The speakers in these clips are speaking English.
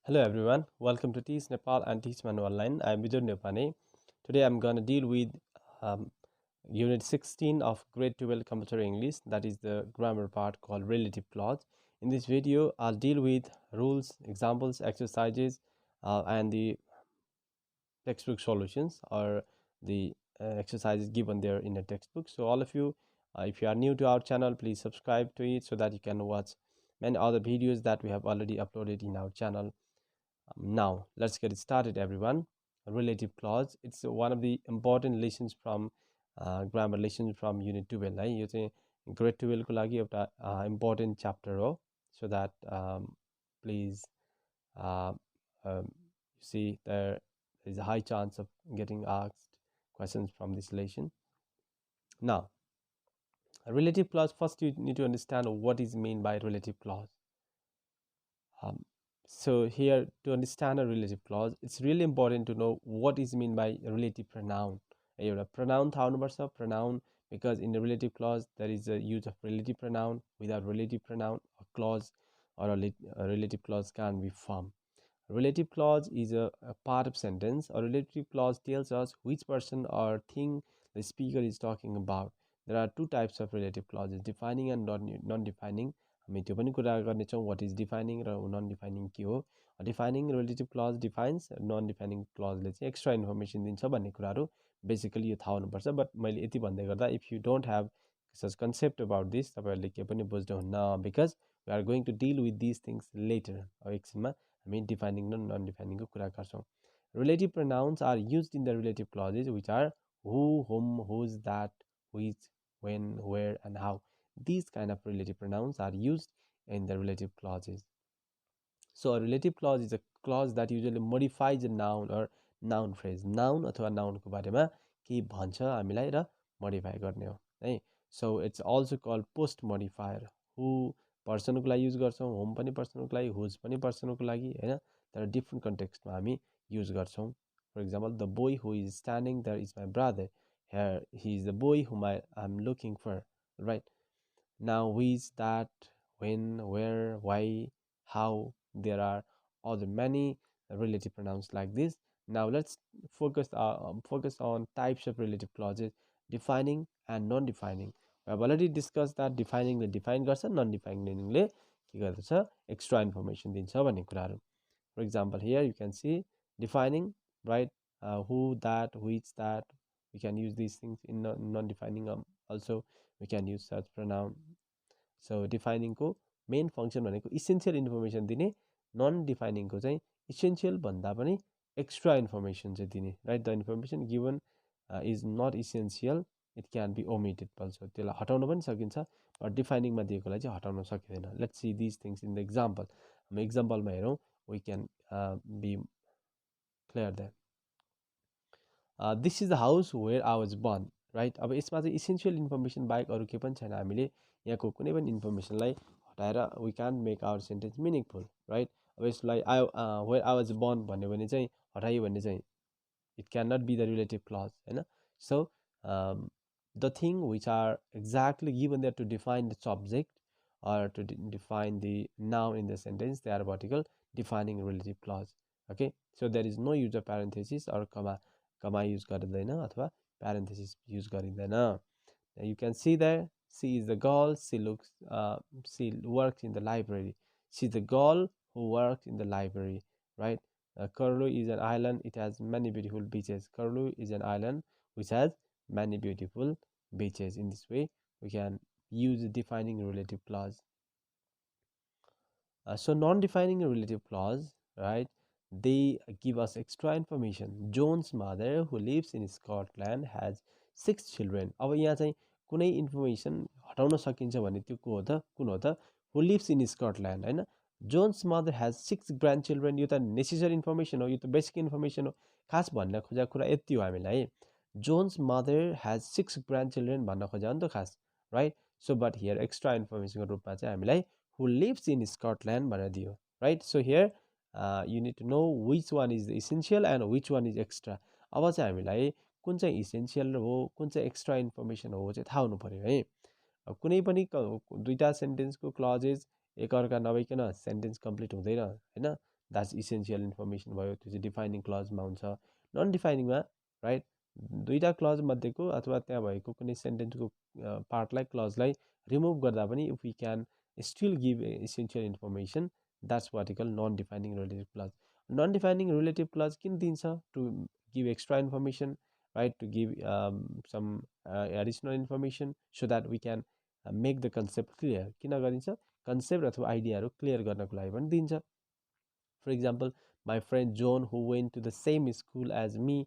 Hello everyone, welcome to Teach Nepal and Teach Manu Online. I am Vidur Nepane. Today I am going to deal with um, Unit 16 of Grade 12 Compulsory English, that is the grammar part called relative clause. In this video, I'll deal with rules, examples, exercises, and the textbook solutions or the exercises given there in the textbook. So all of you, if you are new to our channel, please subscribe to it so that you can watch many other videos that we have already uploaded in our channel. Now let's get started everyone. Relative clause, it's one of the important lessons from grammar lessons from unit 12 है यो चाहिँ grade 12 को लागि एउटा important chapter हो. So that please uh, you see there is a high chance of getting asked questions from this lesson. Now a relative clause, first you need to understand what is meant by relative clause. um, so here, to understand a relative clause, it's really important to know what is meant by relative pronoun. एउटा pronoun थाहा हुनुपर्छ, pronoun, because in the relative clause there is a use of relative pronoun. Without relative pronoun, a clause or a relative clause can't be formed. Relative clause is a part of sentence. A relative clause tells us which person or thing the speaker is talking about. There are two types of relative clauses, defining and non-defining. हामी त्यो पनि कुरा गर्नेछौँ, what is defining raw non-defining के हो. Defining relative clause defines, non-defining clauseले चाहिँ extra information दिन्छ भन्ने कुराहरू बेसिकली यो थाहा हुनुपर्छ. बट मैले यति भन्दै गर्दा if you don't have such concept about this, तपाईँहरूले केही पनि बुझ्नुहुन्न, because we are going to deal with this things later. अब एकछिनमा हामी डिफाइनिङ र नन डिफाइनिङको कुरा गर्छौँ. Relative pronouns are used in the relative clauses, which are who, whom, whose, that, which, when, where, and how. These kind of relative pronouns are used in the relative clauses. So a relative clause is a clause that usually modifies a noun or noun phrase. Noun अथवा noun को बारेमा केही भन्छ हामीलाई र modify गर्ने हो है. So it's also called post modifier. Who person को लागि युज गर्छौं, whom पनि person को लागि, whose पनि person को लागि हैन. तर different context मा हामी युज गर्छौं. For example, the boy who is standing there is my brother. Here he is the boy whom I am looking for, right? Now which, that, when, where, why, how, there are other many relative pronouns like this. Now let's focus on types of relative clauses, defining and non-defining. We have already discussed that defining le define गर्छ, non-defining ले के गर्दछ, extra information दिन्छ भन्ने कुराहरू. For example, here you can see defining, right? Who, that, which, that. We can use these things in non-defining. Also we can use such pronoun. So defining को main function भनेको essential information दिने, non-defining को चाहिँ essential भन्दा पनि extra information चाहिँ दिने, right? The information given is not essential, it can be omitted also. त्यसलाई हटाउन पनि सकिन्छ, but defining मा दिएकोलाई चाहिँ हटाउन सकिदैन. Let's see these things in the example. हामी example मा हेरौँ, we can be clear there. This is the house where I was born, right? अब यसमा चाहिँ essential information बाहेक अरु के पनि छैन. हामीले यहाँको कुनै पनि इन्फर्मेसनलाई हटाएर we can't make our sentence meaningful, right? अब यसलाई where I was born भन्यो भने चाहिँ हटाइयो भने चाहिँ it cannot be the relative clause, Hahn? So the thing which are exactly given there to define the subject or to define the noun in the sentence, they are what you call defining relative clause. Okay, so there is no use of parenthesis or comma use गरिदैन अथवा parenthesis use गरिदैन. You can see there, she is the girl, she works in the library. She's the girl who works in the library, right? Curlew is an island, it has many beautiful beaches. Curlew is an island which has many beautiful beaches. In this way we can use defining relative clause. So non-defining relative clause, right? They give us extra information. John's mother, who lives in Scotland, has 6 children. अब यहाँ चाहिँ कुनै information हटाउन सकिन्छ भने त्यो को हो त, कुन हो त? Who lives in Scotland, Hahn? John's mother has 6 grandchildren. यो त नेसेसरी इन्फर्मेसन हो, यो त बेसिक इन्फर्मेसन हो. खास भन्न खोजेको कुरा यति हो हामीलाई. John's mother has 6 grandchildren भन्न खोजेको नि त खास, right? So but here extra information को रूपमा चाहिँ हामीलाई who lives in Scotland भनेर दियो, right? So here you need to know which one is essential and which one is extra. अब चाहिँ हामीलाई कुन चाहिँ essential हो, कुन चाहिँ extra information हो चाहिँ थाहा हुनु पर्यो है. अब कुनै पनि दुईटा सेन्टेन्सको क्लजेस एकअर्का नभइकन सेन्टेन्स कम्प्लिट हुँदैन हैन. द्याट्स इसेन्सियल इन्फर्मेसन भयो, त्यो चाहिँ डिफाइनिङ क्लजमा हुन्छ। नन डिफाइनिङमा राइट दुईवटा क्लज मध्येको अथवा त्यहाँ भएको कुनै सेन्टेन्सको पार्टलाई क्लजलाई रिमुभ गर्दा पनि if we can still give essential information that's what we call non defining relative clause. Non defining relative clause किन दिन्छ? To give extra information, right, to give some additional information so that we can make the concept clear. किन गरिन्छ? Concept अथवा आइडियाहरू clear गर्नको लागि पनि दिन्छ। For example, my friend John, who went to the same school as me,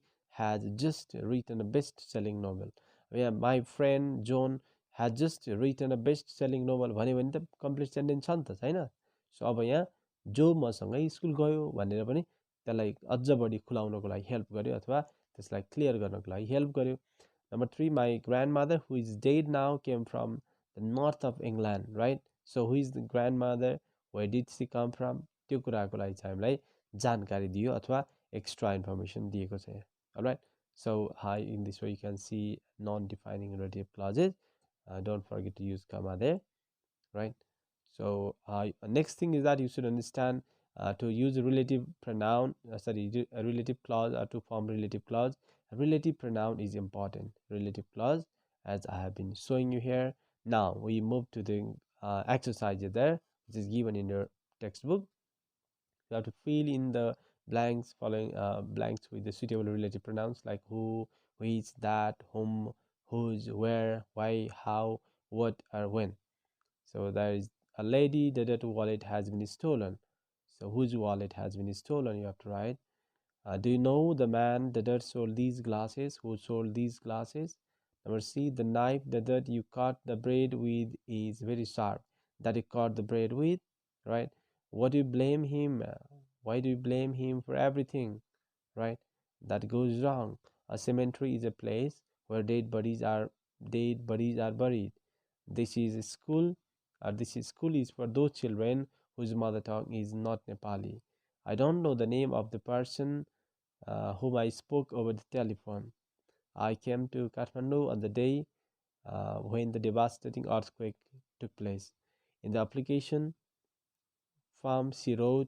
has just written a best-selling novel. Yeah, my friend John has just written a best-selling novel भन्यो भने त complete sentence छ नि त, छैन? सो अब यहाँ जो मसँगै स्कुल गयो भनेर पनि त्यसलाई अझ बढी खुलाउनको लागि हेल्प गर्यो अथवा त्यसलाई क्लियर गर्नको लागि हेल्प गर्यो। Number 3, my grandmother who is dead now came from the north of England, right? So who is the grandmother? Where did she come from? त्यो कुराको लागि चाहिँ हामीलाई जानकारी दियो अथवा एक्स्ट्रा इन्फर्मेसन दिएको छ। Alright, so hi in this way you can see non defining relative clauses, don't forget to use comma there, right? So next thing is that you should understand to use a relative pronoun, a relative clause, or to form relative clause. A relative pronoun is important. Relative clause, as I have been showing you here. Now we move to the exercise there, which is given in your textbook. You have to fill in the blanks following blanks with the suitable relative pronouns like who, which, that, whom, whose, where, why, how, what, or when. So there is a lady, the wallet has been stolen. So whose wallet has been stolen? You have to write. Do you know the man that sold these glasses? Who sold these glasses? Number C, the knife that you cut the bread with is very sharp. That you cut the bread with, right? What do you blame him? Why do you blame him for everything, right? That goes wrong. A cemetery is a place where dead bodies are buried. This is a school. This is school is for those children whose mother tongue is not Nepali. I don't know the name of the person whom I spoke over the telephone. I came to Kathmandu on the day when the devastating earthquake took place. In the application form, she wrote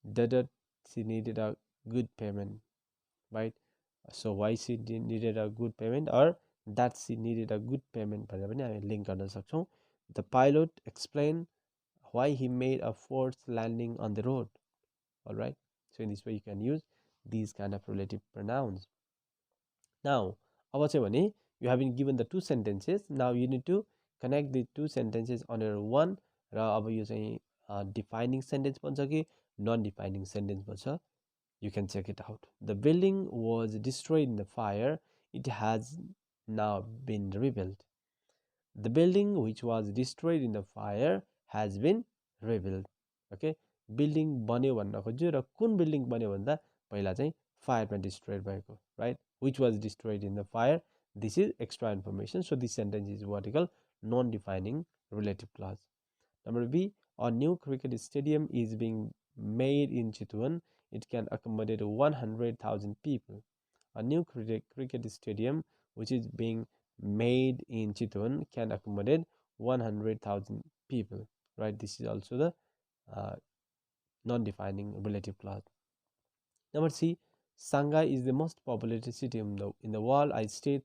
that she needed a good payment, right? So why she needed a good payment, or that she needed a good payment भनेर पनि हामी link गर्न सक्छौँ. The pilot explained why he made a forced landing on the road. All right, so in this way you can use these kind of relative pronouns. Now अब चाहिँ भने you have been given the two sentences. Now you need to connect the two sentences under one. र अब यो चाहिँ defining sentence भन्छ कि non defining sentence भन्छ. You can check it out. The building was destroyed in the fire. It has now been rebuilt. The building which was destroyed in the fire has been rebuilt. Okay, building बन्यो भन्न खोज्यो र कुन building बन्यो भन्दा पहिला चाहिँ फायरमा डिस्ट्रोयड भएको, right? Which was destroyed in the fire. This is extra information. So this sentence is what we call non-defining relative clause. Number B, a new cricket stadium is being made in Chitwan. It can accommodate 100,000 people. A new cricket stadium which is being made in Chitwan can accommodate 100,000 people, right? This is also the non-defining relative clause. Number C, Shanghai is the most populated city in the world. I stayed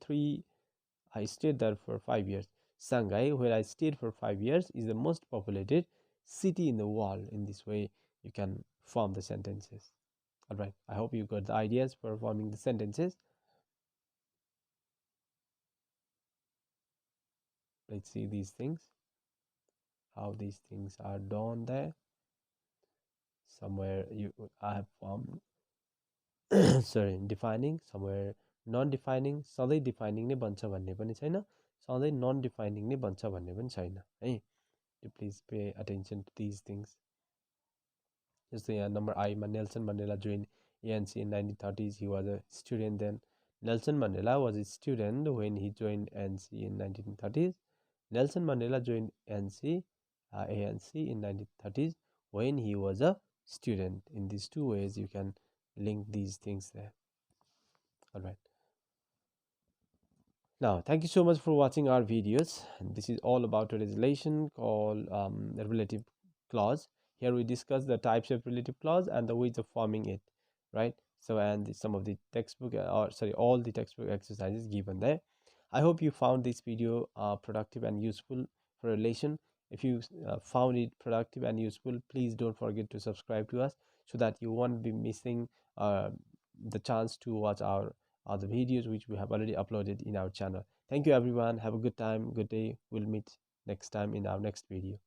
there for 5 years. Shanghai, where I stayed for 5 years, is the most populated city in the world. In this way, you can form the sentences. All right, I hope you got the ideas for forming the sentences. Let's see these things, how these things are done there. Somewhere I have formed sorry, defining, somewhere non-defining, सधैँ defining नै बन्छ भन्ने पनि छैन, सधैँ non-defining नै बन्छ भन्ने पनि छैन है. You please pay attention to these things. जस्तै यहाँ number I मा Nelson Mandela joined ANC in 1930s. He was a student then. Nelson Mandela was a student when he joined ANC in 1930s. Nelson Mandela joined ANC in 1930s when he was a student. In these two ways you can link these things there. All right. Now, thank you so much for watching our videos. This is all about today's lesson called the relative clause. Here we discuss the types of relative clause and the ways of forming it, right? So, and some of the textbook, or sorry, all the textbook exercises given there. I hope you found this video productive and useful for relation. If you found it productive and useful, please don't forget to subscribe to us so that you won't be missing uh, the chance to watch our other videos which we have already uploaded in our channel. Thank you everyone. Have a good time, good day. We'll meet next time in our next video.